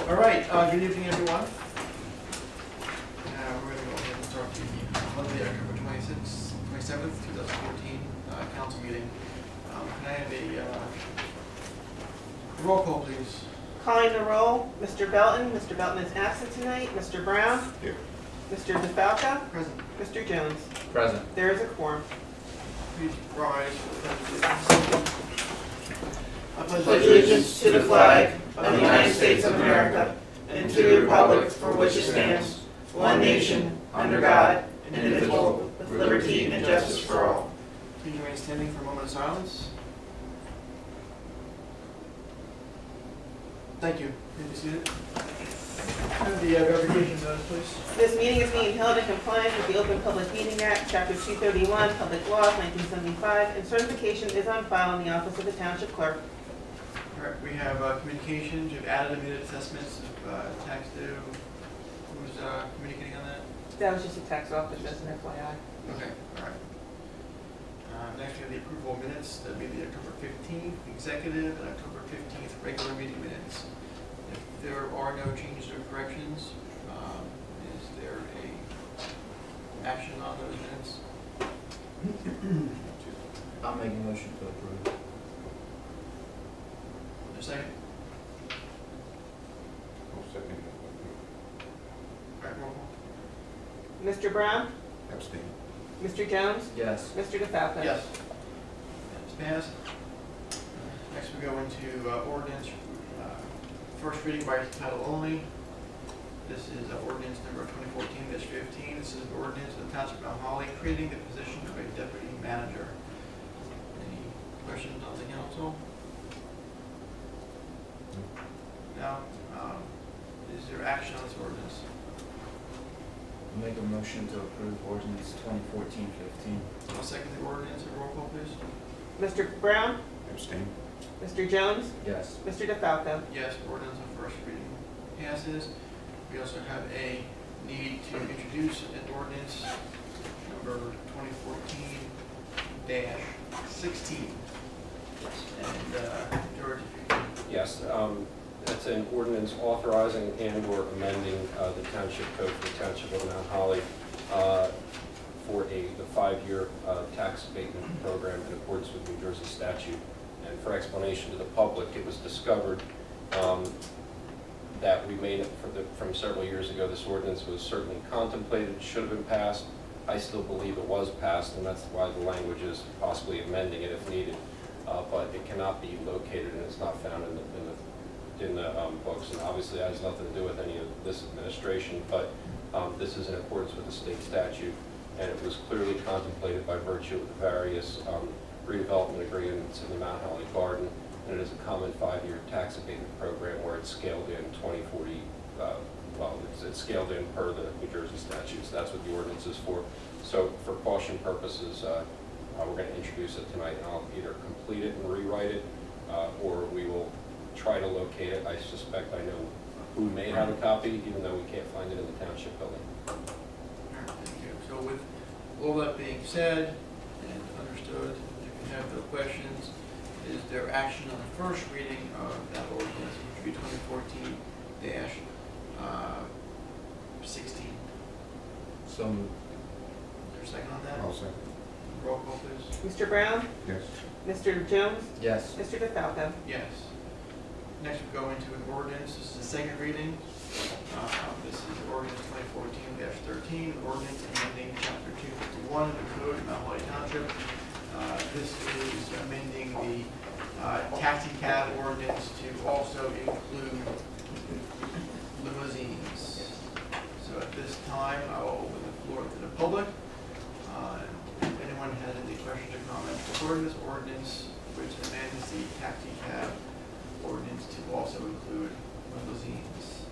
All right, good evening, everyone. We're going to go ahead and start the Monday, October 27th, 2014 council meeting. Can I have a roll call, please? Calling the roll, Mr. Belton. Mr. Belton is absent tonight. Mr. Brown? Here. Mr. DeFalco? Present. Mr. Jones? Present. There is a quorum. Please rise for the pledge of Pledge allegiance to the flag of the United States of America and to the republic for which it stands, one nation, under God, indivisible, with liberty and justice for all. Please remain standing for a moment of silence. Thank you. Please be seated. And the verification notice, please. This meeting is being held in compliance with the Open Public Meeting Act, Chapter 231, Public Laws, 1975, and certification is on file in the office of the Township Clerk. All right, we have communications. You've added immediate assessments of tax due. Who's communicating on that? That was just a tax office, just an FYI. Okay, all right. Next, we have the approval of minutes. That'd be the October 15th executive and October 15th regular meeting minutes. If there are no changes or corrections, is there a action on those minutes? I'll make a motion to approve. A second? I'll second. All right, roll call. Mr. Brown? Abstain. Mr. Jones? Yes. Mr. DeFalco? Yes. That's passed. Next, we go into ordinance, first reading by title only. This is ordinance number 2014-15. This is an ordinance of the Township of Mount Holly creating the position of a deputy manager. Any questions on the council? No. Is there action on this ordinance? I'll make a motion to approve ordinance 2014-15. I'll second the ordinance. A roll call, please. Mr. Brown? Abstain. Mr. Jones? Yes. Mr. DeFalco? Yes, ordinance on first reading passes. We also have a need to introduce an ordinance number 2014-16. And George, if you can. Yes, it's an ordinance authorizing and/or amending the township code for the Township of Mount Holly for the 5-year tax abatement program in accordance with New Jersey statute. And for explanation to the public, it was discovered that we made it from several years ago. This ordinance was certainly contemplated, should have been passed. I still believe it was passed, and that's why the language is possibly amending it if needed. But it cannot be located, and it's not found in the books. And obviously, that has nothing to do with any of this administration. But this is in accordance with the state statute, and it was clearly contemplated by virtue of the various redevelopment agreements in the Mount Holly Garden, and it is a common 5-year tax abatement program where it's scaled in 2040. It's scaled in per the New Jersey statutes. That's what the ordinance is for. So for caution purposes, we're going to introduce it tonight, and I'll either complete it and rewrite it, or we will try to locate it. I suspect I know who may have a copy, even though we can't find it in the township building. All right, thank you. So with all that being said and understood, if you have no questions, is there action on the first reading of that ordinance, which would be 2014-16? So moved. Is there a second on that? I'll second. Roll call, please. Mr. Brown? Yes. Mr. Jones? Yes. Mr. DeFalco? Yes. Next, we go into an ordinance. This is the second reading. This is ordinance 2014-13, ordinance amending chapter 251 of the code of Mount Holly Township. This is amending the taxi cab ordinance to also include limousines. So at this time, I will open the floor to the public. If anyone has any questions or comments regarding this ordinance, which amends the taxi cab ordinance to also include limousines.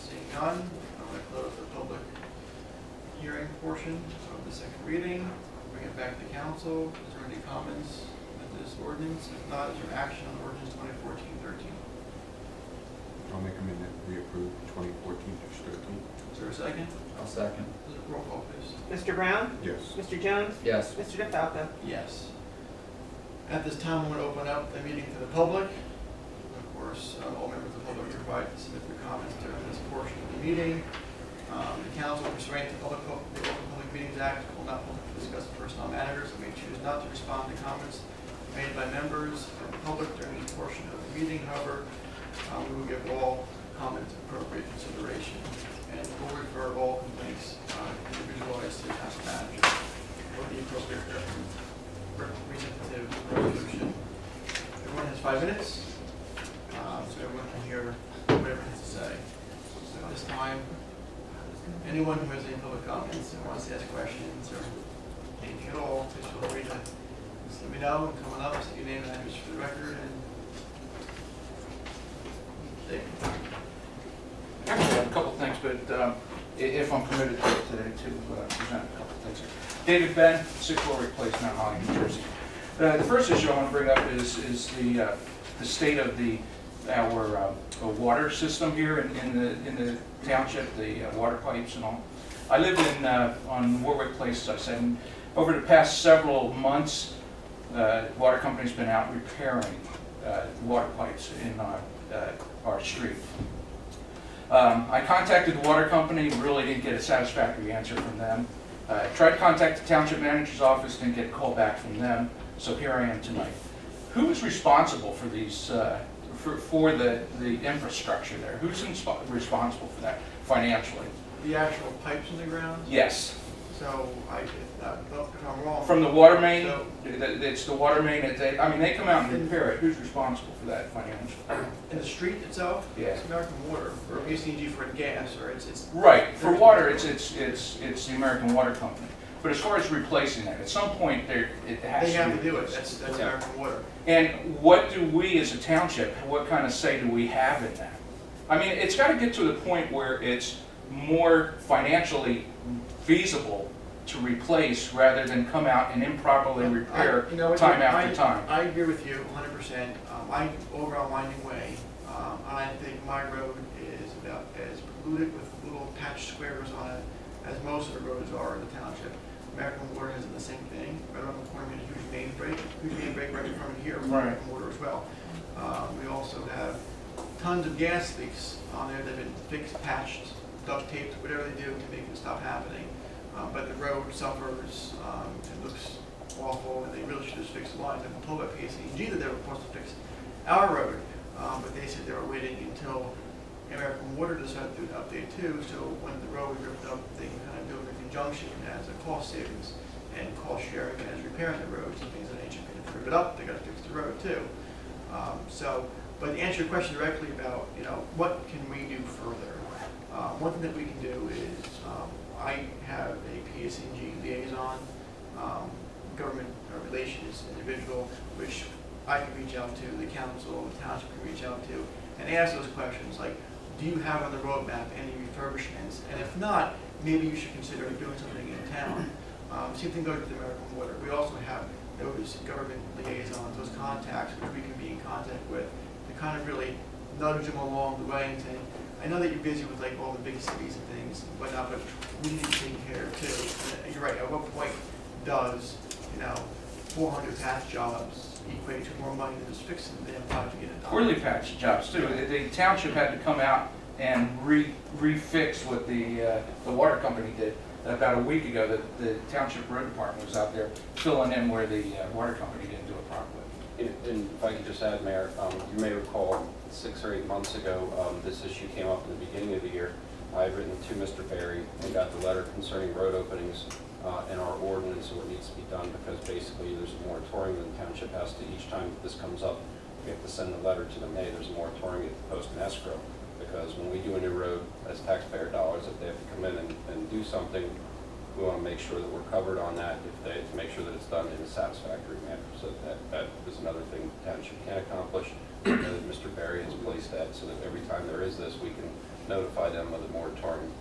Seeing none, I'm going to close the public hearing portion of the second reading. Bring it back to council. Is there any comments with this ordinance? If not, is there action on ordinance 2014-13? I'll make a minute, we approve 2014-13. Is there a second? I'll second. Roll call, please. Mr. Brown? Yes. Mr. Jones? Yes. Mr. DeFalco? Yes. At this time, I'm going to open up the meeting to the public. Of course, all members of the public are invited to submit their comments during this portion of the meeting. The council, pursuant to the Open Public Meetings Act, will not publicly discuss personnel matters and may choose not to respond to comments made by members of the public during this portion of the meeting. However, we will give all comments appropriate consideration, and we'll refer all complaints individualized to the council manager or the appropriate representative resolution. Everyone has 5 minutes, so everyone can hear whatever it has to say. So at this time, anyone who has any public comments and wants to ask questions or anything at all, please feel free to just let me know and come on up, say your name and address for the record, and thank you. Actually, I have a couple things, but if I'm permitted today to present a couple things. David Ben, 6 Warwick Place, Mount Holly, New Jersey. The first issue I want to bring up is the state of our water system here in the township, the water pipes and all. I live on Warwick Place, as I said, and over the past several months, the water company's been out repairing water pipes in our street. I contacted the water company, really didn't get a satisfactory answer from them. Tried to contact the township manager's office, didn't get a call back from them, so here I am tonight. Who is responsible for these, for the infrastructure there? Who's responsible for that financially? The actual pipes in the ground, Yes. so if I'm wrong. From the water main, So- it's the water main, they come out and repair it. Who's responsible for that financially? In the street itself? Yeah. It's American Water, or PSE&G for gas, or it's. Right, for water, it's the American Water Company. But as far as replacing that, at some point, it has to be. They have to do it, replaced. that's American Water. And what do we as a township, what kind of say do we have in that? I mean, it's got to get to the point where it's more financially feasible to replace rather than come out and improperly repair You know, time after time. I agree with you 100%. I over on Winding Way, I think my road is about as polluted with little patch squares on it as most of the roads are in the township. American Water has done the same thing. Right around the corner, we had a huge main break right in front of here with Right. American Water as well. We also have tons of gas leaks on there that have been fixed, patched, duct taped, whatever they do to make it stop happening. But the road suffers, it looks awful, and they really should just fix the lines. I've been told by PSE&G that they were supposed to fix our road, but they said they were waiting until American Water decided to do an update too, so when the road was ripped up, they can kind of do it in conjunction as a cost savings and cost sharing as repairing the roads and things of that nature. If they rip it up, they got to fix the road too. But to answer your question directly about, what can we do further? One thing that we can do is, I have a PSE&G liaison, government relations individual, which I can reach out to, the council, the township can reach out to, and ask those questions like, do you have on the roadmap any refurbishments? And if not, maybe you should consider doing something in town. Same thing goes with American Water. We also have those government liaisons, those contacts, which we can be in contact with to kind of really nudge them along the way and say, I know that you're busy with like all the big cities and things and whatnot, but we need to take care of too. And you're right, at what point does, 400 patch jobs equate to more money than just fixing the damn pipe to get it done? Poorly patched jobs too. The township had to come out and refix what the water company did. About a week ago, the township road department was out there filling in where the water company didn't do it properly. And if I could just add, Mayor, you may recall 6 or 8 months ago, this issue came up in the beginning of the year. I had written to Mr. Berry and got the letter concerning road openings and our ordinance and what needs to be done, because basically there's a moratorium and the township has to, each time this comes up, we have to send a letter to them, hey, there's a moratorium, you have to post an escrow. Because when we do a new road as taxpayer dollars, if they have to come in and do something, we want to make sure that we're covered on that, to make sure that it's done in a satisfactory manner. So that is another thing the township can accomplish, that Mr. Berry has placed that, so that every time there is this, we can notify them of the moratorium.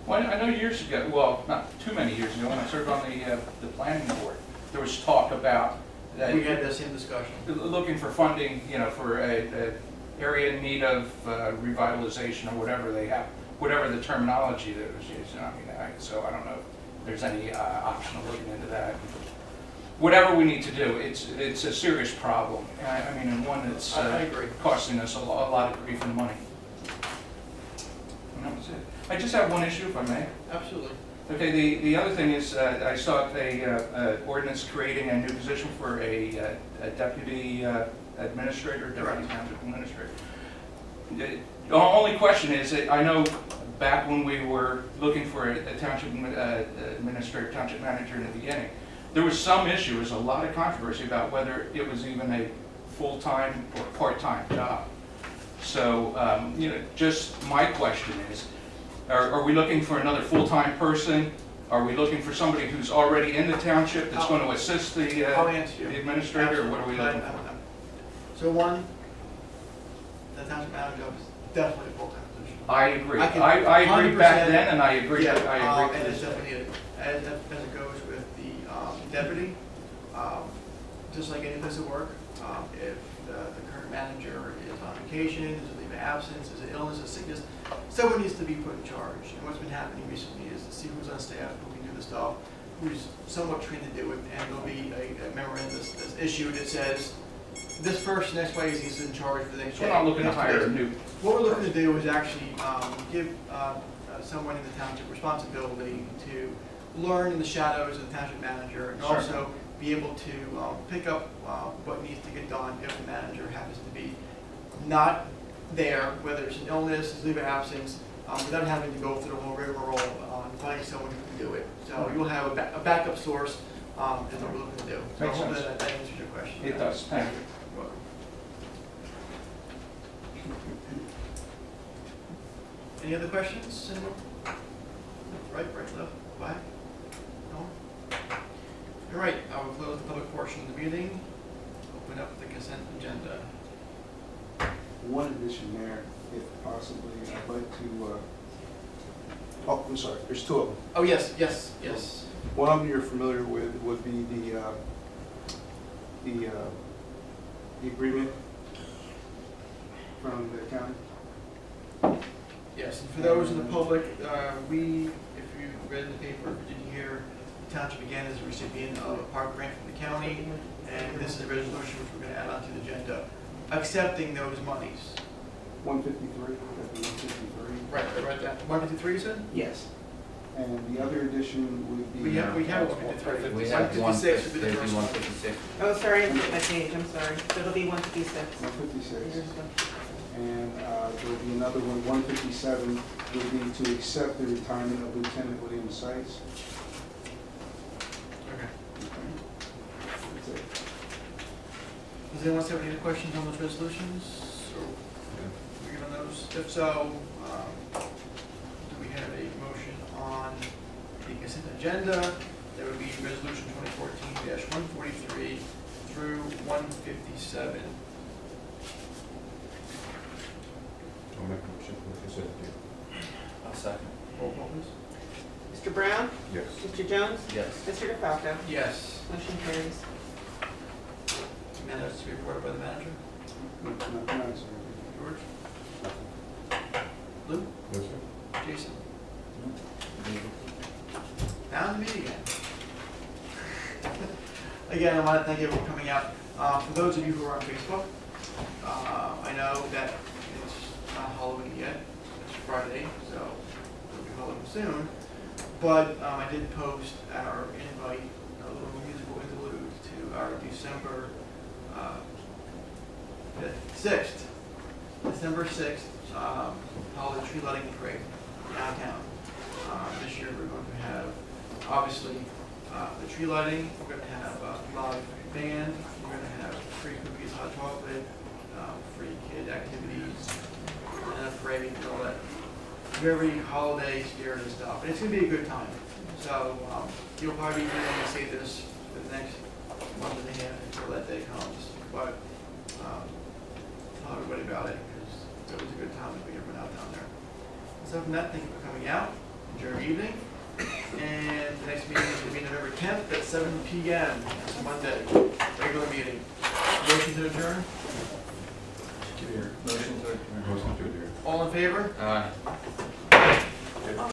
Well, I know years ago, well, not too many years ago, when I served on the planning board, there was talk about We had the same discussion. looking for funding, for a area in need of revitalization or whatever they have, whatever the terminology that was used. So I don't know if there's any option of looking into that. whatever we need to do, it's a serious problem. I mean, and one that's I agree. costing us a lot of grief and money. And that was it. I just have one issue, if I may. Absolutely. Okay, the other thing is, I saw a ordinance creating a new position for a deputy administrator, deputy township administrator. The only question is, that I know back when we were looking for a township administrator, township manager in the beginning, there was some issue, there was a lot of controversy about whether it was even a full-time or part-time job. So, you know, just my question is, are we looking for another full-time person? Are we looking for somebody who's already in the township that's going to assist I'll answer you. the administrator, or what are we looking for? So one, the township manager job is definitely a full-time position. I agree. I can- I agree back 100%. then, and I agree. Yeah, I agree. and it's definitely needed. As it goes with the deputy, just like any place of work, if the current manager is on vacation, is a leave of absence, is an illness, a sickness, someone needs to be put in charge. And what's been happening recently is to see who's on staff, who can do the stuff, who's somewhat trained to do it, and there'll be a memorandum that's issued that says, this person, X, Y, Z is in charge for the next We're day. not looking to hire a new. What we're looking to do is actually give someone in the township responsibility to learn in the shadows of the township manager, and Sure. also be able to pick up what needs to get done if the manager happens to be not there, whether it's an illness, it's leave of absence, without having to go through the whole rigmarole on finding someone who can do it. So you'll have a backup source, is what we're looking to do. So Makes hopefully sense. that answers your question. It does, thank you. You're welcome. Any other questions? Anyone? Right, left, back? No? All right, I will close the public portion of the meeting. Open up the consent agenda. One addition there, if possibly, I'd like to, oh, I'm sorry, there's two of them. Oh, yes. One of them you're familiar with would be the agreement from the county. Yes, and for those in the public, if you read in the paper, did you hear, the township again is a recipient of a park grant from the county, and this is a resolution which we're gonna add onto the agenda, accepting those monies. 153, that'd be 153. Right, that, 153 you said? Yes. And the other addition would be. We have 153. We have 156 would be the first one. 156. Oh, sorry, I flipped my page, I'm sorry. So it'll be 156. 156. Here's one. And there'll be another one, 157, would be to accept the retirement of Lieutenant William Seitz. Okay. That's it. Does anyone else have any questions on those resolutions? Or we good on those? If so, do we have a motion on the consent agenda? That would be resolution 2014-143 through 157. I'll make a motion for consent agenda. I'll second. Roll call, please. Mr. Brown? Yes. Mr. Jones? Yes. Mr. DeFalco? Yes. Motion carries. Minutes to be reported by the manager. No, sir. George? Lou? No, sir. Jason? Down to me again. Again, I want to thank you for coming out. For those of you who are on Facebook, I know that it's not Halloween yet. It's Friday, so it'll be Halloween soon. But I did post our invite, a little musical interlude to our December 6th, December 6th, holiday tree lighting parade downtown. This year we're going to have, obviously, the tree lighting, we're going to have a live band, we're going to have free cookies, hot chocolate, free kid activities, and a parade and all that very holiday spirit and stuff. And it's going to be a good time. So you'll probably be hearing me say this for the next month and a half until that day comes. But tell everybody about it because it's always a good time to be everyone out down there. So from that, thank you for coming out. Enjoy your evening. And the next meeting is going to be November 10th at 7 p.m. It's Monday, regular meeting. Motion to adjourn? Motion to adjourn. Motion to adjourn. All in favor? Aye.